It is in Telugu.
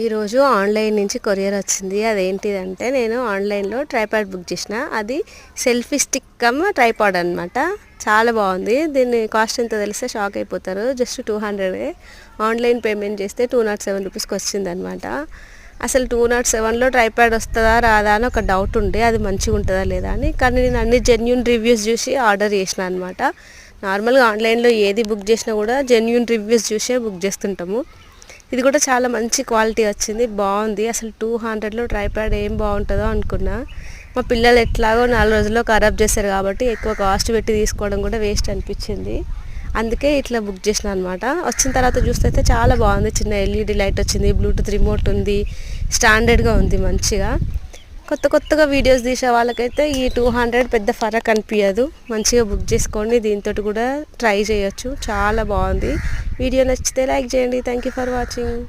ఈరోజు ఆన్లైన్ నుంచి కొరియర్ వచ్చింది. అదేంటిదంటే నేను ఆన్లైన్లో ట్రైపాడ్ బుక్ చేసిన. అది సెల్ఫీ స్టిక్ కమ్ ట్రైపాడ్ అనమాట. చాలా బాగుంది. దీన్ని కాస్ట్ ఎంత తెలిస్తే షాక్ అయిపోతారు. జస్ట్ 200 ఆన్లైన్ పేమెంట్ చేస్తే 207 రూపీస్కి వచ్చిందనమాట. అసలు 207లో ట్రైపాడ్ వస్తుందా రాదా అని ఒక డౌట్ ఉండే, అది మంచిగా ఉంటుందా లేదా అని. కానీ నేను అన్ని జెన్యూన్ రివ్యూస్ చూసి ఆర్డర్ చేసిన అనమాట. నార్మల్గా ఆన్లైన్లో ఏది బుక్ చేసినా కూడా జెన్యూన్ రివ్యూస్ చూసే బుక్ చేస్తుంటాము. ఇది కూడా చాలా మంచి క్వాలిటీ వచ్చింది, బాగుంది. అసలు 200లో ట్రైపాడ్ ఏం బాగుంటుందో అనుకున్నా. మా పిల్లలు ఎట్లాగో 4 రోజుల్లో ఖరాబ్ చేస్తారు కాబట్టి ఎక్కువ కాస్ట్ పెట్టి తీసుకోవడం కూడా వేస్ట్ అనిపించింది. అందుకే ఇట్లా బుక్ చేసిన అనమాట. వచ్చిన తర్వాత చూస్తే అయితే చాలా బాగుంది. చిన్న ఎల్ఈడి లైట్ వచ్చింది, బ్లూటూత్ రిమోట్ ఉంది, స్టాండర్డ్గా ఉంది మంచిగా. కొత్తగా వీడియోస్ తీసే వాళ్ళకైతే ఈ 200 పెద్ద ఫరక్ అనిపించదు. మంచిగా బుక్ చేసుకోండి, దీంతో కూడా ట్రై చేయొచ్చు. చాలా బాగుంది. వీడియో నచ్చితే లైక్ చేయండి. Thank you for watching.